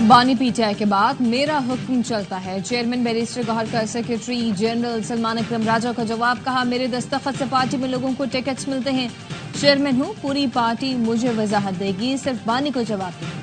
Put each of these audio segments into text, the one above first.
बानी पीटीआई के बाद मेरा हुक्म चलता है। चेयरमैन बैरिस्टर गौहर का सेक्रेटरी जनरल सलमान अकरम राजा का जवाब, कहा मेरे दस्तखत से पार्टी में लोगों को टिकट्स मिलते हैं। चेयरमैन हूं, पूरी पार्टी मुझे वजाहत देगी, सिर्फ बानी को जवाब देगी।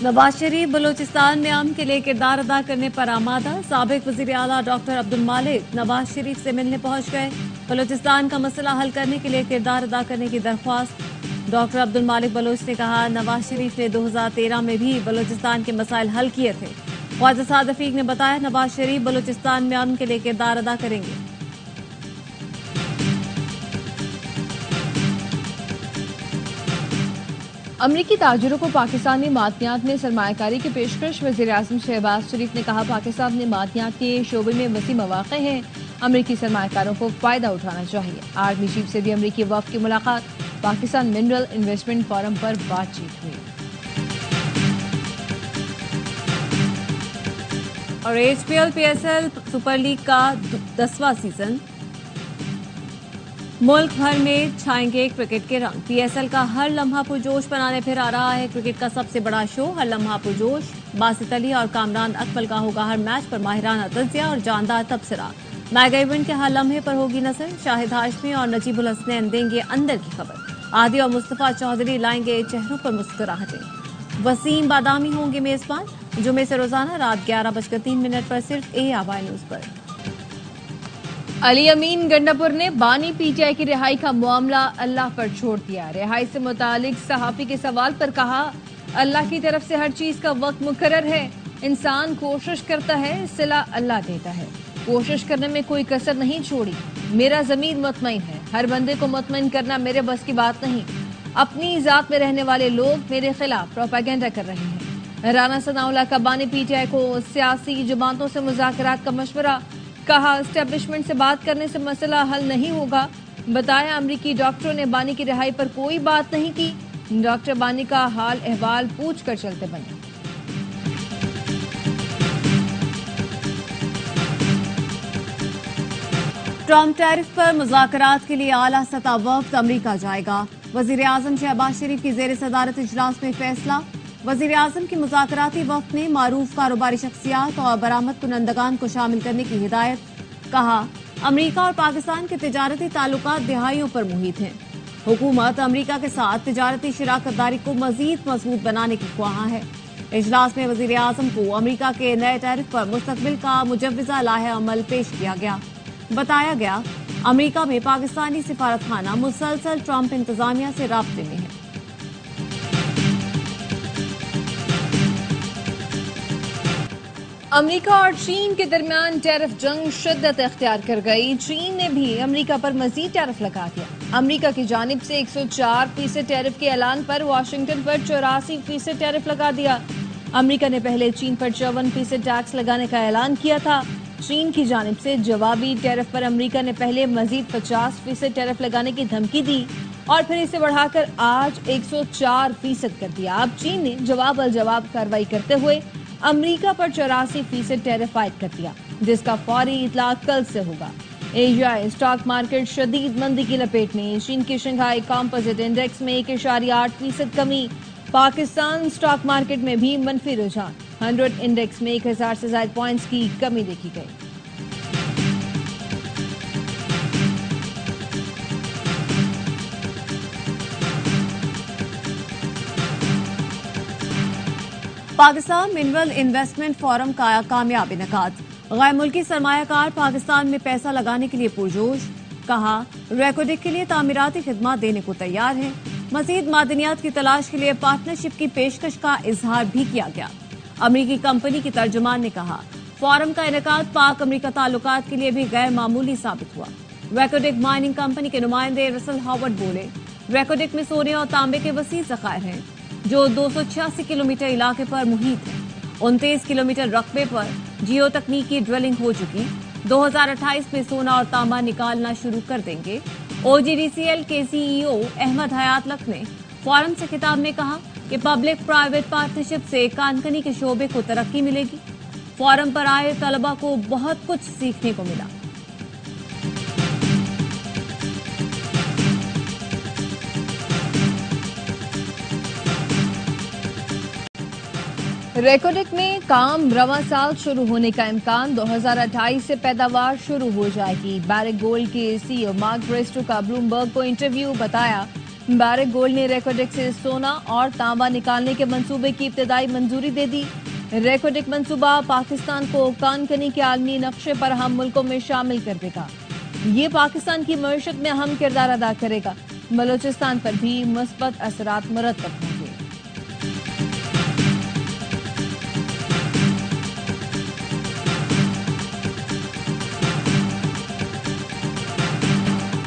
नवाज शरीफ बलूचिस्तान में अमन के लिए किरदार अदा करने पर आमादा। साबिक वजीर आला डॉक्टर अब्दुल मालिक नवाज शरीफ से मिलने पहुंच गए। बलूचिस्तान का मसला हल करने के लिए किरदार अदा करने की दरख्वास्त। डॉक्टर अब्दुल मालिक बलोच ने कहा, नवाज शरीफ ने 2013 में भी बलूचिस्तान के मसाइल हल किए थे। ख्वाजा साद रफीक ने बताया, नवाज शरीफ बलूचिस्तान में अमन के लिए किरदार अदा करेंगे। अमरीकी ताजिरों को पाकिस्तानी मादनियात में सरमायाकारी की पेशकश। वज़ीर-ए-आज़म शहबाज शरीफ ने कहा, पाकिस्तान में मादनियात के शोबे में वसी मौक़े हैं, अमरीकी सरमायाकारों को फायदा उठाना चाहिए। आर्मी चीफ से भी अमरीकी वफ़द की मुलाकात। पाकिस्तान मिनरल इन्वेस्टमेंट फोरम पर बातचीत हुई। और एचपीएल पीएसएल सुपर लीग का 10वां सीजन, मुल्क भर में छाएंगे क्रिकेट के रंग। पीएसएल का हर लम्हा पुरजोश बनाने फिर आ रहा है क्रिकेट का सबसे बड़ा शो, हर लम्हा पुरजोश। बासित अली और कामरान अकमल का होगा हर मैच पर माहिराना तज्जिया और जानदार तबसरा। मेगा इवेंट के हर लम्हे पर होगी नजर। शाहिद हाशमी और नजीबुल हसनैन देंगे अंदर की खबर। आदि और मुस्तफा चौधरी लाएंगे चेहरों पर मुस्कुराहटें। वसीम बादामी होंगे मेजबान। जुमे से रोजाना रात 11:03 पर सिर्फ AY न्यूज पर। अली अमीन गंडापुर ने बानी पीटीआई की रिहाई का मामला अल्लाह पर छोड़ दिया। रिहाई से मुतालिक सहाफी के सवाल पर कहा, अल्लाह की तरफ से हर चीज का वक्त मुकर्रर है। इंसान कोशिश करता है, सिला अल्लाह देता है। कोशिश करने में कोई कसर नहीं छोड़ी। मेरा ज़मीर मुतमईन है। हर बंदे को मुतमईन करना मेरे बस की बात नहीं। अपनी जात में रहने वाले लोग मेरे खिलाफ प्रोपेगेंडा कर रहे हैं। राना सनाउल्लाह का बानी पीटीआई को सियासी जमातों से मुज़ाकरात का मशवरा। कहा, एस्टेब्लिशमेंट से बात करने से मसला हल नहीं होगा। बताया, अमरीकी डॉक्टरों ने बानी की रिहाई पर कोई बात नहीं की। डॉक्टर बानी का हाल अहवाल पूछ कर चलते बने। ट्रम्प टैरिफ पर मुज़ाकरात के लिए आला सतह वफ़द अमरीका जाएगा। वज़ीर-ए-आज़म शहबाज शरीफ की ज़ेर सदारत इजलास में फैसला। वज़ीर-ए-आज़म की मुज़ाकराती वफ़द ने मारूफ कारोबारी शख्सियात और बरामद कुनंदगान को शामिल करने की हिदायत। कहा, अमरीका और पाकिस्तान के तिजारती ताल्लुकात दिहाइयों पर मुहित हैं। हुकूमत अमरीका के साथ तिजारती शराकतदारी को मज़ीद मजबूत बनाने की ख्वाहां है। इजलास में वज़ीर-ए-आज़म को अमरीका के नए टैरिफ पर मुस्तक़बिल का मुजव्वज़ा लाहे अमल पेश किया गया। बताया गया, अमेरिका में पाकिस्तानी सिफारतखाना मुसलसल ट्रंप इंतजामिया से राब्ते में है। अमेरिका और चीन के दरमियान टैरिफ जंग शिद्दत इख्तियार कर गई। चीन ने भी अमेरिका पर मजीद टैरिफ लगा दिया। अमेरिका की जानिब से 104% टैरिफ के ऐलान पर वाशिंगटन पर 84% टैरिफ लगा दिया। अमेरिका ने पहले चीन पर 54% टैक्स लगाने का ऐलान किया था। चीन की जानिब से जवाबी टैरिफ पर अमेरिका ने पहले मजीद 50% टैरिफ लगाने की धमकी दी और फिर इसे बढ़ाकर आज 104% कर दिया। अब चीन ने जवाब अल जवाब कार्रवाई करते हुए अमेरिका पर 84% टैरिफ आयद कर दिया, जिसका फौरी इतलाक कल से होगा। एशियाई स्टॉक मार्केट शदीद मंदी की लपेट में। चीन की शंघाई कॉम्पोजिट इंडेक्स में 1.8% कमी। पाकिस्तान स्टॉक मार्केट में भी मनफी रुझान। 100 इंडेक्स में 1000 से ज्यादा पॉइंट्स की कमी देखी गई। पाकिस्तान मिनरल इन्वेस्टमेंट फोरम का कामयाब इनेकाद। गैर मुल्की सरमायाकार पाकिस्तान में पैसा लगाने के लिए पुरजोश। कहा, रेकोडिक के लिए तामीराती खिदमत देने को तैयार है। मजीद मादनियात की तलाश के लिए पार्टनरशिप की पेशकश का इजहार भी किया गया। अमरीकी कंपनी की तर्जुमान ने कहा, फोरम का इनेकाद पाक अमरीका ताल्लुकात के लिए भी गैर मामूली साबित हुआ। रेकोडिक माइनिंग कंपनी के नुमाइंदे रसल हॉवर्ड बोले, रेकोडिक में सोने और तांबे के वसी ज़खायर हैं जो 286 किलोमीटर इलाके पर मुहित है। 29 किलोमीटर रकबे पर जियो तकनीकी ड्रिलिंग हो चुकी। 2028 में सोना और तांबा निकालना शुरू कर देंगे। OGDCL के CEO अहमद हयात लक ने फोरम से खिताब में कहा कि पब्लिक प्राइवेट पार्टनरशिप से कानकनी के शोबे को तरक्की मिलेगी। फोरम पर आए तलबा को बहुत कुछ सीखने को मिला। ریکوڈک میں کام رواں سال شروع ہونے کا امکان، 2028 سے پیداوار شروع ہو جائے گی۔ بیرک گولڈ کے سی او مارک بریسٹو کا بلومبرگ کو انٹرویو، بتایا بیرک گولڈ نے ریکوڈک سے سونا اور تانبا نکالنے کے منصوبے کی ابتدائی منظوری دے دی۔ ریکوڈک منصوبہ پاکستان کو کان کنی کے عالمی نقشے پر اہم ملکوں میں شامل کر دے گا۔ یہ پاکستان کی معیشت میں اہم کردار ادا کرے گا۔ بلوچستان پر بھی مثبت اثرات مرتب ہوں گے۔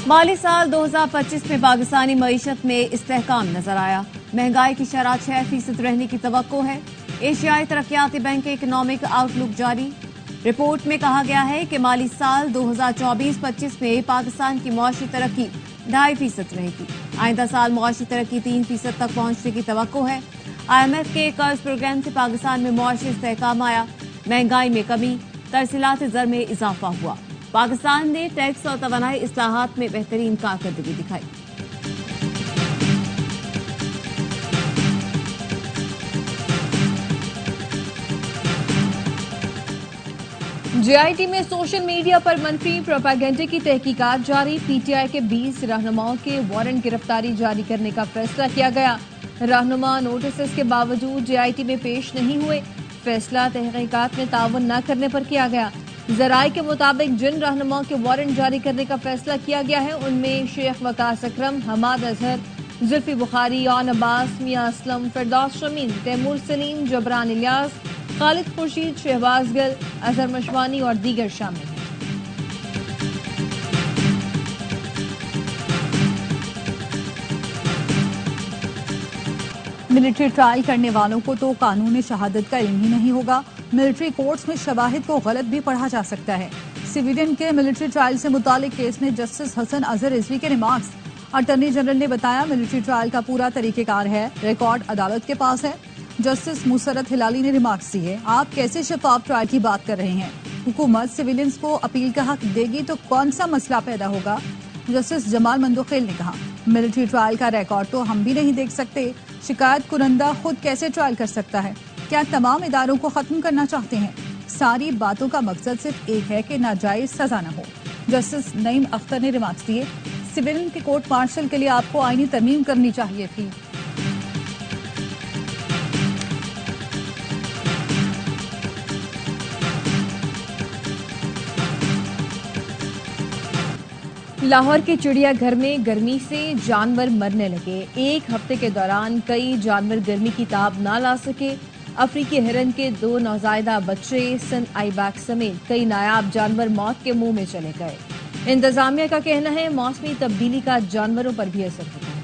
مالی سال 2025 میں پاکستانی معیشت میں استحکام نظر آیا۔ مہنگائی کی شرح 6% رہنے کی توقع ہے۔ ایشیائی ترقیاتی بینک کے اکنامک آؤٹ لک جاری۔ رپورٹ میں کہا گیا ہے کہ مالی سال 2024-25 میں پاکستان کی معاشی ترقی 2.5% رہے گی۔ آئندہ سال معاشی ترقی 3% تک پہنچنے کی توقع ہے۔ IMF کے قرض پروگرام سے پاکستان میں معاشی استحکام آیا۔ مہنگائی میں کمی، ترسیلات زر میں اضافہ ہوا۔ پاکستان نے ٹیکس اور توانائی اصلاحات میں بہترین کارکردگی دکھائی۔ JIT میں سوشل میڈیا پر منفی پروپیگنڈے کی تحقیقات جاری۔ PTI کے 20 رہنماؤں کے وارنٹ گرفتاری جاری کرنے کا فیصلہ کیا گیا۔ رہنما نوٹسز کے باوجود JIT میں پیش نہیں ہوئے۔ فیصلہ تحقیقات میں تعاون نہ کرنے پر کیا گیا۔ ذرائع کے مطابق جن رہنماؤں کے وارنٹ جاری کرنے کا فیصلہ کیا گیا ہے ان میں شیخ وقاص اکرم، حماد اظہر، زلفی بخاری، عون عباس، میاں اسلم، فردوس شمیم، تیمور سلیم، جبران الیاس، خالد خورشید، شہباز گل، اظہر مشوانی اور دیگر شامل ہیں۔ ملٹری ٹرائل کرنے والوں کو تو قانون شہادت کا علم ہی نہیں ہوگا۔ ملٹری کورٹس میں شواہد کو غلط بھی پڑھا جا سکتا ہے۔ سویڈن کے ملٹری ٹرائل سے متعلق کیس میں جسٹس حسن اظہر رضوی کے ریمارکس۔ اٹارنی جنرل نے بتایا ملٹری ٹرائل کا پورا طریقہ کار ہے، ریکارڈ عدالت کے پاس ہے۔ جسٹس مسرت ہلالی نے ریمارکس دیے، آپ کیسے شفاف ٹرائل کی بات کر رہے ہیں؟ حکومت سویلینز کو اپیل کا حق دے گی تو کون سا مسئلہ پیدا ہوگا؟ جسٹس جمال مندوخیل نے کہا ملٹری ٹرائل کا ریکارڈ تو ہم بھی نہیں دیکھ سکتے، شکایت کنندہ خود کیسے ٹرائل کر سکتا ہے؟ کیا تمام اداروں کو ختم کرنا چاہتے ہیں؟ ساری باتوں کا مقصد صرف ایک ہے کہ ناجائز سزا نہ ہو۔ جسٹس نعیم اختر نے ریمارکس دیے، سویلین کے کورٹ مارشل کے لیے آپ کو آئینی ترمیم کرنی چاہیے تھی۔ لاہور کے چڑیا گھر میں گرمی سے جانور مرنے لگے۔ ایک ہفتے کے دوران کئی جانور گرمی کی تاب نہ لا سکے۔ افریقی ہرن کے 2 نوزائیدہ بچے، سندھ آئی بیکس سمیت کئی نایاب جانور موت کے منہ میں چلے گئے۔ انتظامیہ کا کہنا ہے موسمی تبدیلی کا جانوروں پر بھی اثر ہوتا ہے۔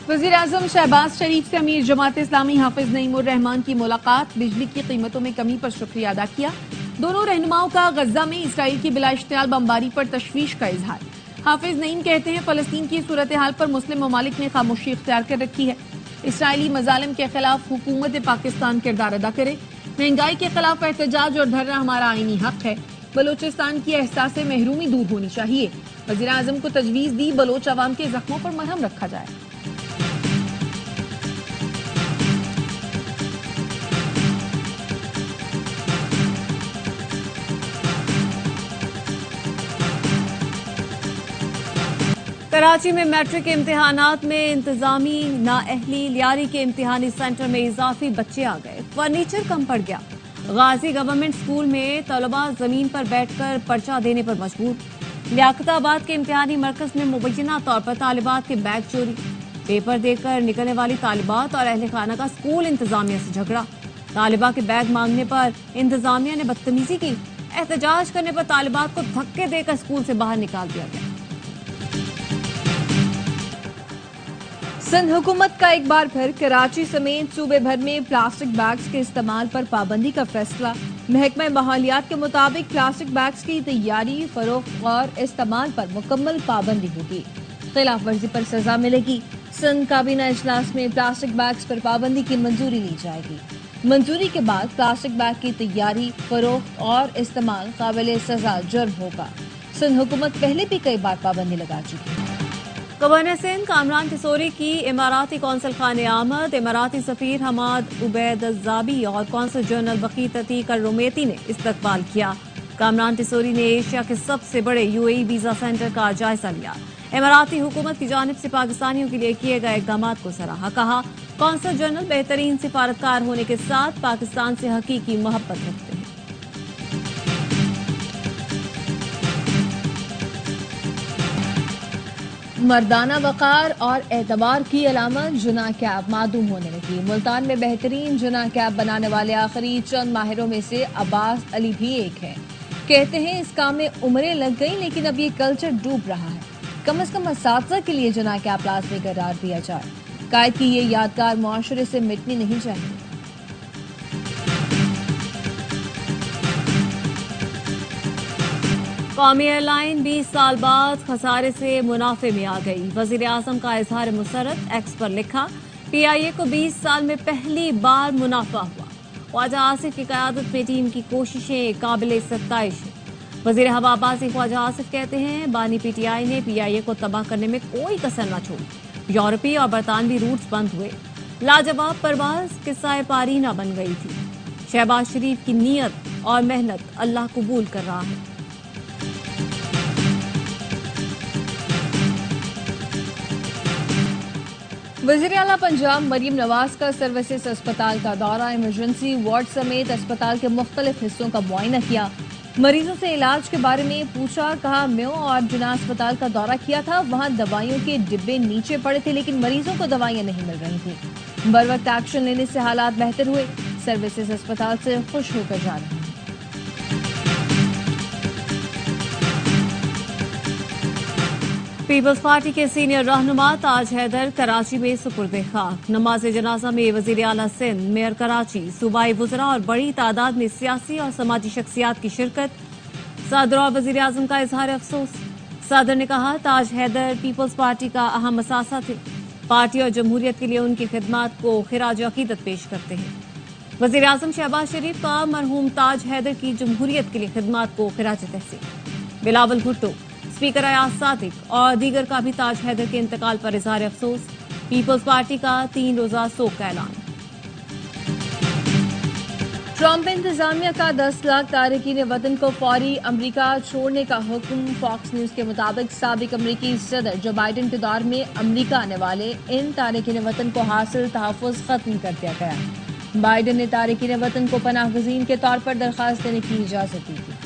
وزیر اعظم شہباز شریف سے امیر جماعت اسلامی حافظ نعیم الرحمان کی ملاقات، بجلی کی قیمتوں میں کمی پر شکریہ ادا کیا۔ دونوں رہنماؤں کا غزہ میں اسرائیل کی بلا اشتعال بمباری پر تشویش کا اظہار۔ حافظ نعیم کہتے ہیں فلسطین کی صورتحال پر مسلم ممالک نے خاموشی اختیار کر رکھی ہے۔ اسرائیلی مظالم کے خلاف حکومت پاکستان کردار ادا کرے۔ مہنگائی کے خلاف احتجاج اور دھرنا ہمارا آئینی حق ہے۔ بلوچستان کی احساس محرومی دور ہونی چاہیے۔ وزیر اعظم کو تجویز دی بلوچ عوام کے زخموں پر مرہم رکھا جائے۔ کراچی میں میٹرک کے امتحانات میں انتظامی نااہلی، لیاری کے امتحانی سینٹر میں اضافی بچے آ گئے، فرنیچر کم پڑ گیا۔ غازی گورنمنٹ اسکول میں طلبہ زمین پر بیٹھ کر پرچہ دینے پر مجبور۔ لیاقت آباد کے امتحانی مرکز میں مبینہ طور پر طالبات کے بیگ چوری، پیپر دے کر نکلنے والی طالبات اور اہل خانہ کا اسکول انتظامیہ سے جھگڑا۔ طالبہ کے بیگ مانگنے پر انتظامیہ نے بدتمیزی کی، احتجاج کرنے پر طالبات کو دھکے دے کر اسکول سے باہر نکال دیا گیا۔ سندھ حکومت کا ایک بار پھر کراچی سمیت صوبے بھر میں پلاسٹک بیگز کے استعمال پر پابندی کا فیصلہ۔ محکمہ ماحولیات کے مطابق پلاسٹک بیگز کی تیاری، فروخت اور استعمال پر مکمل پابندی ہوگی۔ خلاف ورزی پر سزا ملے گی۔ سندھ کابینہ اجلاس میں پلاسٹک بیگز پر پابندی کی منظوری لی جائے گی۔ منظوری کے بعد پلاسٹک بیگ کی تیاری، فروخت اور استعمال قابل سزا جرم ہوگا۔ سندھ حکومت پہلے بھی کئی بار پابندی لگا چکی ہے۔ गवर्नर सिंध कामरान टिसोरी की इमाराती कौंसल खाने आमद। इमाराती सफीर हमाद उबैद अज़्ज़ाबी और कौंसल जनरल बकीत अतीक रुमेती ने इस्तकबाल किया। कामरान टिसोरी ने एशिया के सबसे बड़े यूएई वीजा सेंटर का जायजा लिया। इमाराती हुकूमत की जानिब से पाकिस्तानियों के लिए किए गए इक़दामात को सराहा। कहा, कौंसल जनरल बेहतरीन सिफारतकार होने के साथ पाकिस्तान से हकीकी मोहब्बत रखते हैं। मर्दाना वक़ार और एतबार की अलामत जुना कैब मादूम होने लगी। मुल्तान में बेहतरीन जुना कैब बनाने वाले आखिरी चंद माहिरों में से अब्बास अली भी एक है। कहते हैं इस काम में उम्रें लग गई, लेकिन अब ये कल्चर डूब रहा है। कम अज कम असातिज़ा के लिए जुना कैब लाज़मी करार दिया जाए। कायद की ये यादगार मुआशरे से मिटनी नहीं चाहिए। कौमी एयरलाइन 20 साल बाद खसारे से मुनाफे में आ गई। वजीर आजम का इजहार मुसरत। एक्स पर लिखा, PIA को 20 साल में पहली बार मुनाफा हुआ। ख्वाजा आसिफ की क़यादत में टीम की कोशिशें काबिल सत्ताइश है। वजीर हवाबाजी ख्वाजा आसिफ कहते हैं, बानी PTI ने PIA को तबाह करने में कोई कसर न छोड़ी। यूरोपीय और बरतानवी रूट्स बंद हुए। लाजवाब परवाज किस्सा पारीना बन गई थी। शहबाज शरीफ की नीयत और मेहनत अल्लाह कबूल कर रहा है। वज़ीर आला पंजाब मरीम नवाज का सर्विसेज अस्पताल का दौरा। इमरजेंसी वार्ड समेत अस्पताल के मुख्तलिफ हिस्सों का मुआयना किया। मरीजों से इलाज के बारे में पूछा। कहा, म्यो और जुना अस्पताल का दौरा किया था, वहां दवाइयों के डिब्बे नीचे पड़े थे, लेकिन मरीजों को दवाइयां नहीं मिल रही थी। बर वक्त एक्शन लेने से हालात बेहतर हुए। सर्विसेज अस्पताल से खुश होकर जा रहे हैं। पीपल्स पार्टी के सीनियर रहनुमा ताज हैदर कराची में सुपुर्द खाक। नमाज जनाजा में वजीर आला सिंध, मेयर कराची, सूबाई वुज़रा और बड़ी तादाद में सियासी और समाजी शख्सियात की शिरकत। सदर और वजीर आजम का इजहार अफसोस। सदर ने कहा, ताज हैदर पीपल्स पार्टी का अहम असासा थे। पार्टी और जमहूरियत के लिए उनकी खिदमात को खिराज अकीदत पेश करते हैं। वजीर आजम शहबाज शरीफ का मरहूम ताज हैदर की जमहूरियत के लिए खिदमात को खिराज तहसीन। बिलावल भुट्टो, स्पीकर अयाज सादिक और दीगर का भी ताज हैदर के इंतकाल पर इजहार अफसोस। पीपल्स पार्टी का 3 रोजा शोक का ऐलान। ट्रंप इंतजामिया का 10 लाख तारकीन वतन को फौरी अमरीका छोड़ने का हुक्म। फॉक्स न्यूज के मुताबिक साबिक अमरीकी सदर जो बाइडन के दौर में अमरीका आने वाले इन तारकीन वतन को हासिल तहफ़्फ़ुज़ खत्म कर दिया गया। बाइडन ने तारकीन वतन को पनाह गज़ीन के तौर पर दरख्वास्त देने की इजाजत दी थी।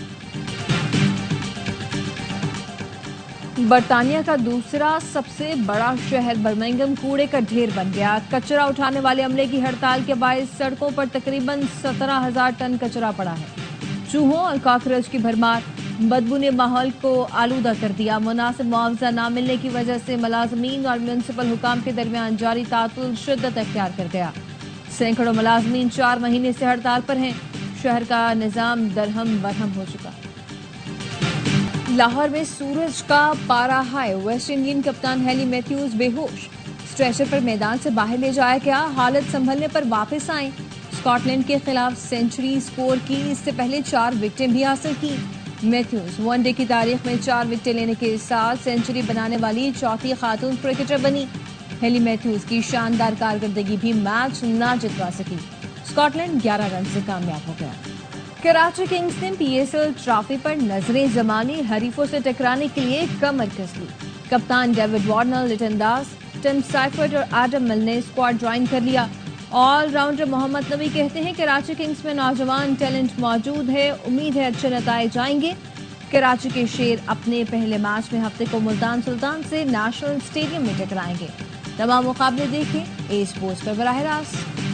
बरतानिया का दूसरा सबसे बड़ा शहर बर्मिंघम कूड़े का ढेर बन गया। कचरा उठाने वाले अमले की हड़ताल के बायस सड़कों पर तकरीबन 17,000 टन कचरा पड़ा है। चूहों और कॉकरोच की भरमार बदबू ने माहौल को आलूदा कर दिया। मुनासिब मुआवजा न मिलने की वजह से मुलाजमीन और म्यूनसिपल हुकाम के दरमियान जारी तातुल शिद्दत अख्तियार कर गया। सैकड़ों मुलाजमीन 4 महीने से हड़ताल पर हैं। शहर का निजाम दरहम बरहम हो चुका। लाहौर में सूरज का पारा हाई। वेस्ट इंडियन कप्तान हेली मैथ्यूज बेहोश, स्ट्रेचर पर मैदान से बाहर ले जाया गया। हालत संभलने पर वापस आए। स्कॉटलैंड के खिलाफ सेंचुरी स्कोर की। इससे पहले 4 विकेटें भी हासिल की। मैथ्यूज वनडे की तारीख में 4 विकेटें लेने के साथ सेंचुरी बनाने वाली चौथी खातून क्रिकेटर बनी। हेली मैथ्यूज की शानदार कारकर्दगी भी मैच ना जितवा सकी। स्कॉटलैंड 11 रन से कामयाब हो गया। कराची किंग्स ने PSL ट्रॉफी पर नजरें जमानी। हरीफों से टकराने के लिए कमर कस ली। कप्तान डेविड वार्नर, लिटन दास, टिम साइफर्ट और एडम मिल ने स्क्वाड ज्वाइन कर लिया। ऑलराउंडर मोहम्मद नबी कहते हैं कराची किंग्स में नौजवान टैलेंट मौजूद है, उम्मीद है अच्छे नताए जाएंगे। कराची के शेर अपने पहले मैच में हफ्ते को मुल्तान सुल्तान से नेशनल स्टेडियम में टकराएंगे। तमाम मुकाबले देखें A स्पोर्ट्स पर बराह रास्त।